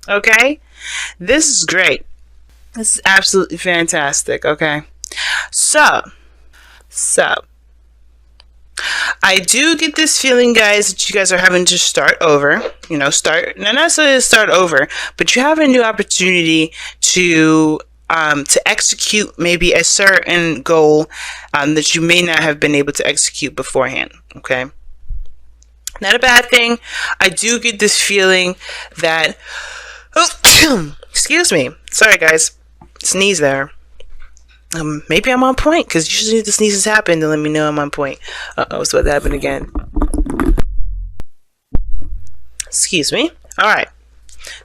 Okay? This is great. This is absolutely fantastic. Okay? So, so, I do get this feeling, guys, that you guys are having to start over. Not necessarily start over, but you have a new opportunity to execute maybe a certain goal that you may not have been able to execute beforehand. Okay, not a bad thing. I do get this feeling that. Oh, excuse me. Sorry, guys. Sneeze there. Maybe I'm on point, because usually the sneezes happen to let me know I'm on point. It's about to happen again. Excuse me. Alright.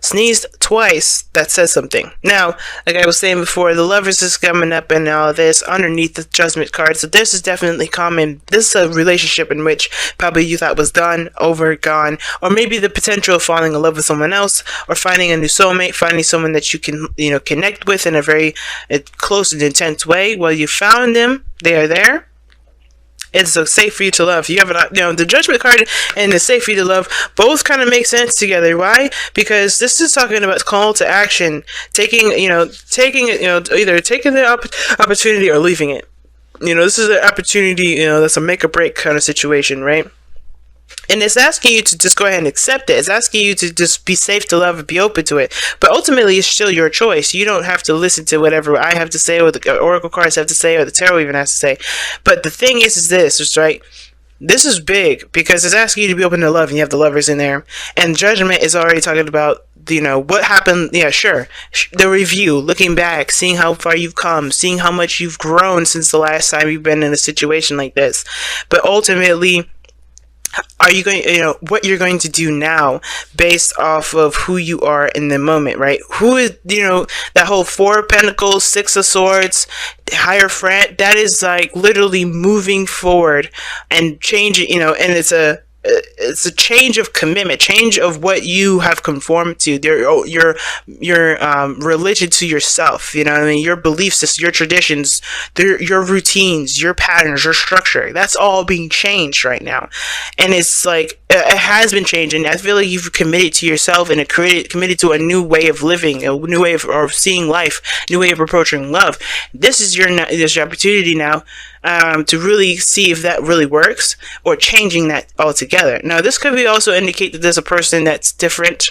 Sneezed twice. That says something. Now, like I was saying before, the lovers is coming up and all this underneath the judgment card. So this is definitely common. This is a relationship in which probably you thought was done, over, gone, or maybe the potential of falling in love with someone else, or finding a new soulmate, finding someone that you can, connect with in a very close and intense way. Well, you found them. They are there. It's so safe for you to love. You have the judgment card and the safe for you to love both kind of make sense together. Why? Because this is talking about call to action, taking either taking the opportunity or leaving it. This is an opportunity. That's a make or break kind of situation, right? And it's asking you to just go ahead and accept it. It's asking you to just be safe to love and be open to it. But ultimately, it's still your choice. You don't have to listen to whatever I have to say, or the oracle cards have to say, or the tarot even has to say. But the thing is this, right? This is big, because it's asking you to be open to love, and you have the lovers in there. And judgment is already talking about, what happened. Yeah, sure. The review, looking back, seeing how far you've come, seeing how much you've grown since the last time you've been in a situation like this. But ultimately, are you going, what you're going to do now based off of who you are in the moment, right? Who is, that whole Four of Pentacles, Six of Swords, higher friend, that is like literally moving forward and changing, and it's a change of commitment, change of what you have conformed to, your religion to yourself, your belief system, your traditions, your routines, your patterns, your structure. That's all being changed right now, and it's like it has been changing. I feel like you've committed to yourself and committed to a new way of living, a new way of seeing life, a new way of approaching love. This is your opportunity now. To really see if that really works, or changing that altogether. Now, this could be also indicate that there's a person that's different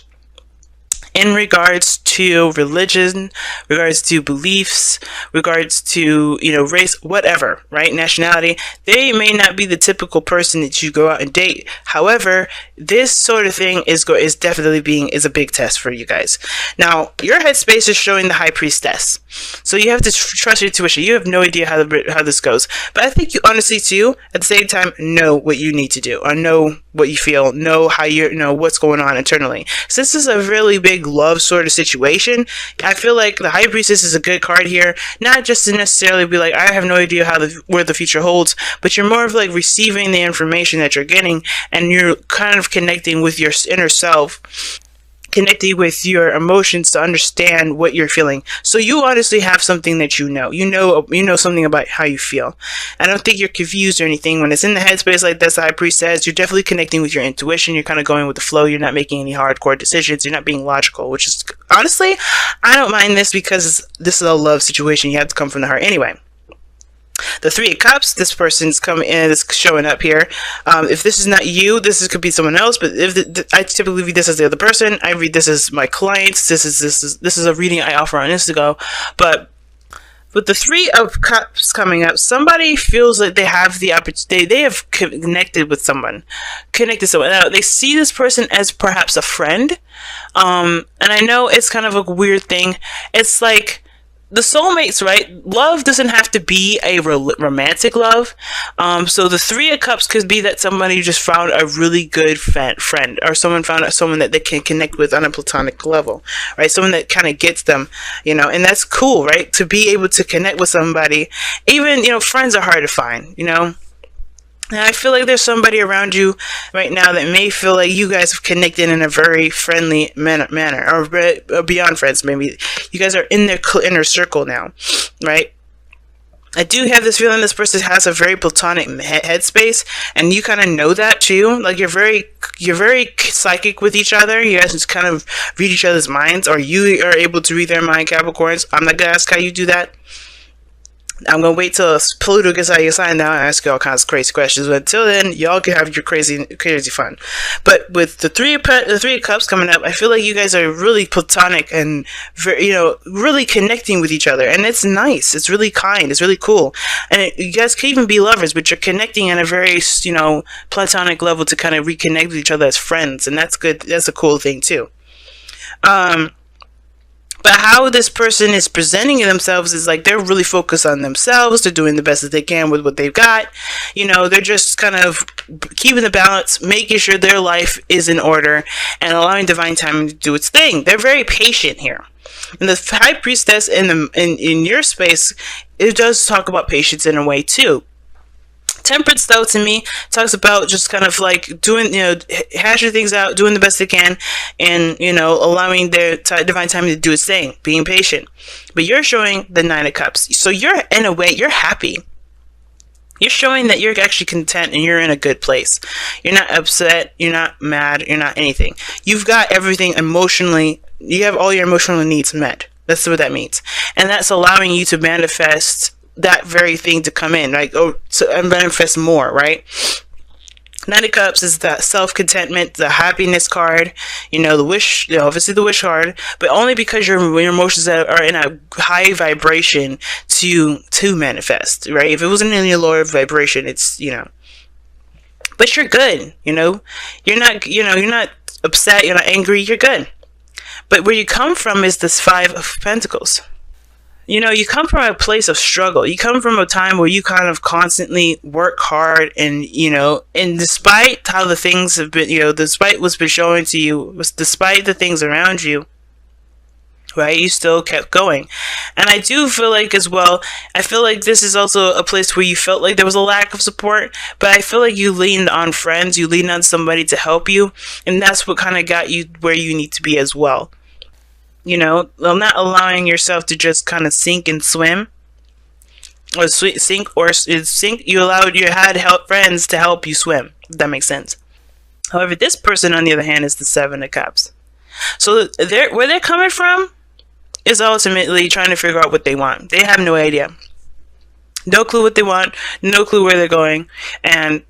in regards to religion, regards to beliefs, regards to, race, whatever, right? Nationality. They may not be the typical person that you go out and date. However, this sort of thing is definitely a big test for you guys. Now, your headspace is showing the High Priestess. So you have to trust your intuition. You have no idea how this goes. But I think you honestly, too, at the same time, know what you need to do, or know what you feel, know how what's going on internally. So this is a really big love sort of situation. I feel like the High Priestess is a good card here, not just to necessarily be like, I have no idea where the future holds, but you're more of like receiving the information that you're getting, and you're kind of connecting with your inner self, connecting with your emotions to understand what you're feeling. So you honestly have something that you know something about how you feel. I don't think you're confused or anything. When it's in the headspace like this, the High Priestess, you're definitely connecting with your intuition. You're kind of going with the flow. You're not making any hardcore decisions. You're not being logical, which is, honestly, I don't mind this, because this is a love situation. You have to come from the heart anyway. The Three of Cups, this person's coming in, is showing up here. If this is not you, could be someone else. But I typically read this as the other person. I read this as my clients. This is a reading I offer on Instagram. But with the Three of Cups coming up, somebody feels like they have the opportunity. They have connected with someone. Now, they see this person as perhaps a friend. And I know it's kind of a weird thing. It's like the soulmates, right? Love doesn't have to be a romantic love. So the Three of Cups could be that somebody just found a really good friend, or someone found someone that they can connect with on a platonic level, right? Someone that kind of gets them, and that's cool, right? To be able to connect with somebody. Even, friends are hard to find, And I feel like there's somebody around you right now that may feel like you guys have connected in a very friendly manner, or beyond friends. Maybe you guys are in their inner circle now, right? I do have this feeling this person has a very platonic headspace, and you kind of know that too. Like you're very psychic with each other. You guys just kind of read each other's minds, or you are able to read their mind, Capricorns. I'm not gonna ask how you do that. I'm gonna wait till Pluto gets out of your sign now and ask you all kinds of crazy questions. But until then, y'all can have your crazy fun. But with the three of cups coming up, I feel like you guys are really platonic and very, really connecting with each other, and it's nice. It's really kind. It's really cool, and you guys can even be lovers, but you're connecting on a very platonic level to kind of reconnect with each other as friends, and that's good. That's a cool thing too. But how this person is presenting themselves is like they're really focused on themselves. They're doing the best that they can with what they've got. They're just kind of keeping the balance, making sure their life is in order, and allowing divine timing to do its thing. They're very patient here. And the High Priestess in your space, it does talk about patience in a way too. Temperance, though, to me, talks about just kind of like doing, hashing things out, doing the best they can, and, allowing their divine timing to do its thing, being patient. But you're showing the Nine of Cups. So you're, in a way, you're happy. You're showing that you're actually content and you're in a good place. You're not upset, you're not mad, you're not anything. You've got everything emotionally, you have all your emotional needs met. That's what that means. And that's allowing you to manifest that very thing to come in, like, to manifest more, right? Nine of Cups is that self-contentment, the happiness card, the wish, obviously the wish card, but only because your emotions are in a high vibration to manifest, right? If it wasn't in your lower vibration, it's, but you're good, you're not upset, you're not angry, you're good. But where you come from is this Five of Pentacles. You come from a place of struggle. You come from a time where you kind of constantly work hard and, and despite how the things have been, despite what's been showing to you, despite the things around you, right, you still kept going. And I do feel like as well, I feel like this is also a place where you felt like there was a lack of support, but I feel like you leaned on friends, you leaned on somebody to help you, and that's what kind of got you where you need to be as well. Not allowing yourself to just kind of sink and swim, or sink. You had friends to help you swim, if that makes sense. However, this person, on the other hand, is the Seven of Cups. So where they're coming from is ultimately trying to figure out what they want. They have no idea. No clue what they want, no clue where they're going, and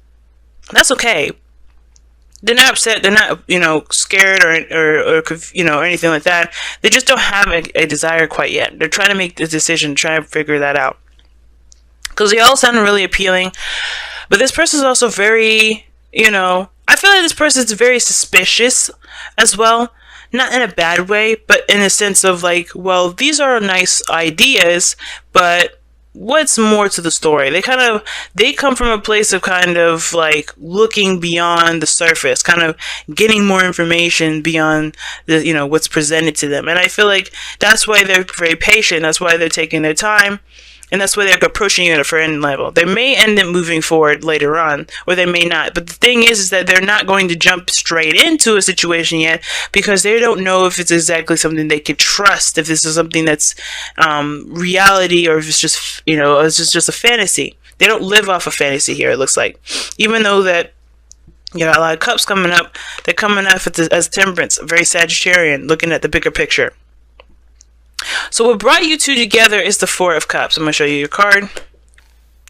that's okay. They're not upset. They're not, scared or anything like that. They just don't have a desire quite yet. They're trying to make the decision, trying to figure that out. Because they all sound really appealing, but this person is also very, I feel like this person is very suspicious as well. Not in a bad way, but in a sense of like, well, these are nice ideas, but what's more to the story? They come from a place of kind of like looking beyond the surface, kind of getting more information beyond the, what's presented to them. And I feel like that's why they're very patient. That's why they're taking their time. And that's why they're approaching you at a friend level. They may end up moving forward later on, or they may not. But the thing is that they're not going to jump straight into a situation yet, because they don't know if it's exactly something they could trust, if this is something that's reality, or if it's just, it's just a fantasy. They don't live off of fantasy here, it looks like. Even though that you got a lot of cups coming up, they're coming up as Temperance, very Sagittarian, looking at the bigger picture. So what brought you two together is the Four of Cups. I'm going to show you your card.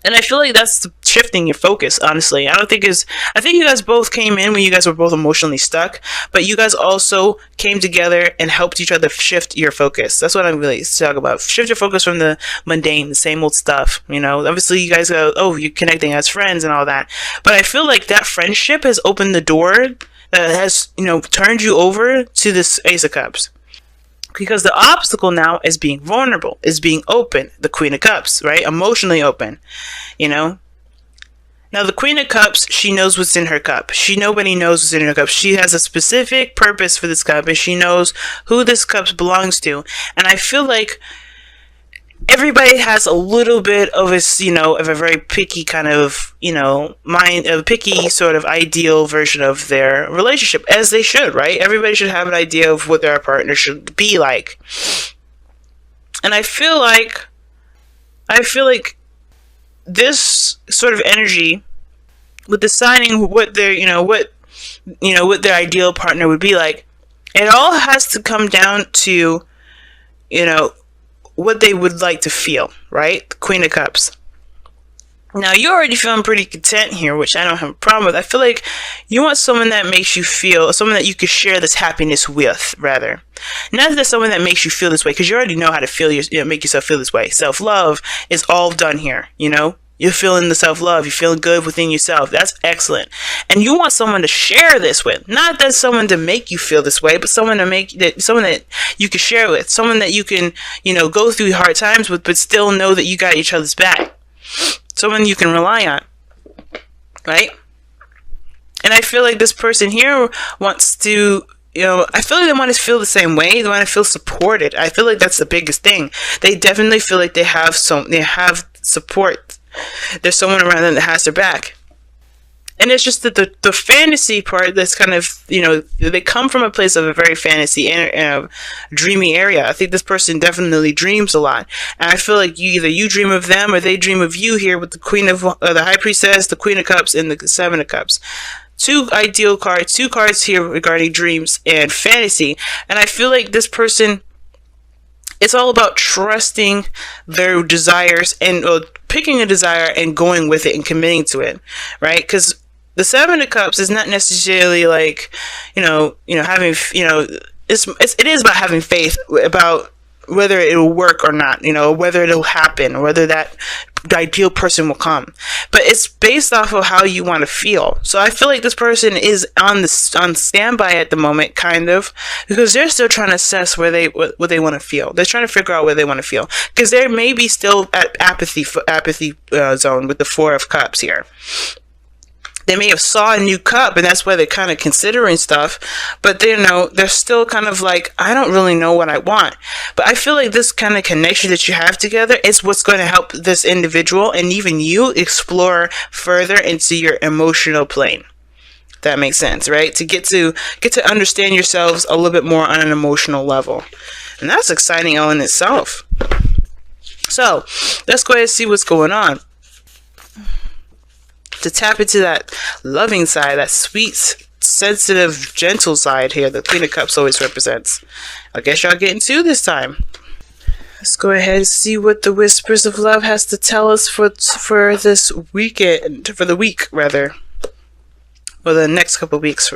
And I feel like that's shifting your focus, honestly. I think you guys both came in when you guys were both emotionally stuck, but you guys also came together and helped each other shift your focus. That's what I'm really talking about. Shift your focus from the mundane, the same old stuff. Obviously you guys go, oh, you're connecting as friends and all that. But I feel like that friendship has opened the door that has, turned you over to this Ace of Cups. Because the obstacle now is being vulnerable, is being open. The Queen of Cups, right? Emotionally open, Now the Queen of Cups, she knows what's in her cup. Nobody knows what's in her cup. She has a specific purpose for this cup, and she knows who this cup belongs to. And I feel like everybody has a little bit of of a very picky kind of, a picky sort of ideal version of their relationship, as they should, right? Everybody should have an idea of what their partner should be like. And I feel like this sort of energy with deciding what their, what their ideal partner would be like, it all has to come down to, what they would like to feel, right? The Queen of Cups. Now, you're already feeling pretty content here, which I don't have a problem with. I feel like you want someone that makes you feel, someone that you can share this happiness with, rather. Not that someone that makes you feel this way, because you already know how to feel, make yourself feel this way. Self-love is all done here, You're feeling the self-love. You're feeling good within yourself. That's excellent. And you want someone to share this with. Not that someone to make you feel this way, but someone that you can share with. Someone that you can, go through hard times with, but still know that you got each other's back. Someone you can rely on. Right? And I feel like this person here wants to, I feel like they want to feel the same way. They want to feel supported. I feel like that's the biggest thing. They definitely feel like they have support. There's someone around them that has their back. And it's just that the fantasy part that's kind of, they come from a place of a very fantasy and dreamy area. I think this person definitely dreams a lot. And I feel like either you dream of them or they dream of you here with the the High Priestess, the Queen of Cups, and the Seven of Cups. Two ideal cards, two cards here regarding dreams and fantasy. And I feel like this person, it's all about trusting their desires and picking a desire and going with it and committing to it, right? Because the Seven of Cups is not necessarily like, having, it is about having faith about whether it will work or not, whether it'll happen, or whether the ideal person will come. But it's based off of how you want to feel. So I feel like this person is on standby at the moment, kind of, because they're still trying to assess what they want to feel. They're trying to figure out where they want to feel, because they may be still at apathy zone with the Four of Cups here. They may have saw a new cup, and that's why they're kind of considering stuff. But they're still kind of like, I don't really know what I want. But I feel like this kind of connection that you have together is what's going to help this individual and even you explore further into your emotional plane. That makes sense, right? To get to understand yourselves a little bit more on an emotional level, and that's exciting all in itself. So let's go ahead and see what's going on. To tap into that loving side, that sweet, sensitive, gentle side here that Queen of Cups always represents. I guess y'all getting to this time. Let's go ahead and see what the Whispers of Love has to tell us for this weekend, for the week rather, or the next couple of weeks.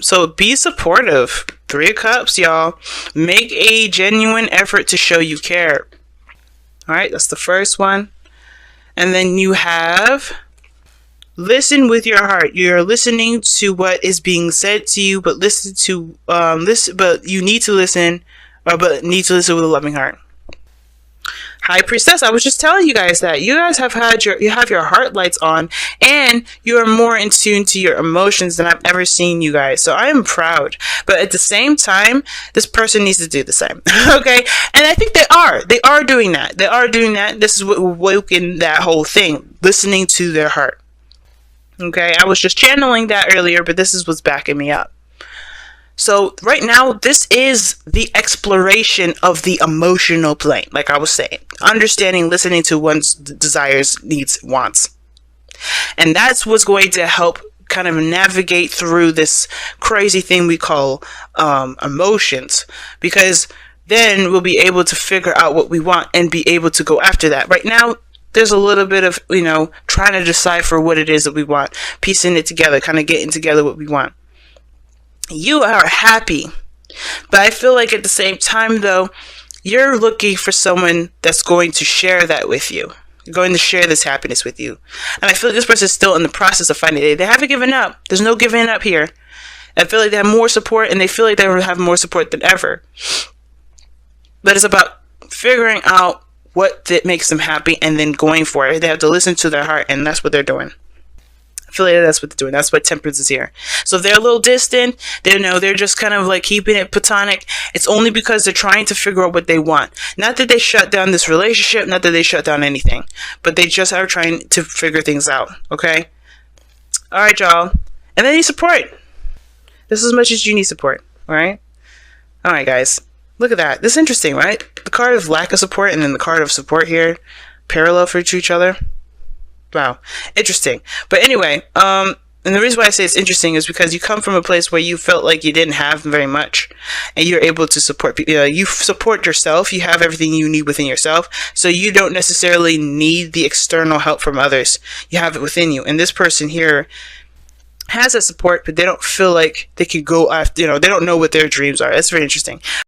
So be supportive. Three of Cups, y'all. Make a genuine effort to show you care. All right, that's the first one. And then you have listen with your heart. You're listening to what is being said to you, but but you need to listen, but need to listen with a loving heart. High Priestess, I was just telling you guys that you guys have your heart lights on, and you are more in tune to your emotions than I've ever seen you guys. So I am proud, but at the same time, this person needs to do the same. Okay, and I think they are doing that. This is what woken that whole thing, listening to their heart. Okay, I was just channeling that earlier, but this is what's backing me up. So right now, this is the exploration of the emotional plane, like I was saying. Understanding, listening to one's desires, needs, wants. And that's what's going to help kind of navigate through this crazy thing we call emotions. Because then we'll be able to figure out what we want and be able to go after that. Right now, there's a little bit of, trying to decipher what it is that we want, piecing it together, kind of getting together what we want. You are happy, but I feel like at the same time, though, you're looking for someone that's going to share that with you, going to share this happiness with you. And I feel like this person is still in the process of finding it. They haven't given up. There's no giving up here. I feel like they have more support, and they feel like they will have more support than ever. But it's about figuring out what that makes them happy and then going for it. They have to listen to their heart, and that's what they're doing. I feel like that's what they're doing. That's why Temperance is here. So if they're a little distant, they're just kind of like keeping it platonic. It's only because they're trying to figure out what they want. Not that they shut down this relationship, not that they shut down anything, but they just are trying to figure things out. Okay? All right, y'all. And they need support. Just as much as you need support. All right? All right, guys. Look at that. This is interesting, right? The card of lack of support and then the card of support here, parallel for each other. Wow, interesting. But anyway, and the reason why I say it's interesting is because you come from a place where you felt like you didn't have very much, and you're able to support people. You support yourself. You have everything you need within yourself, so you don't necessarily need the external help from others. You have it within you. And this person here has that support, but they don't feel like they can go after. They don't know what their dreams are. That's very interesting.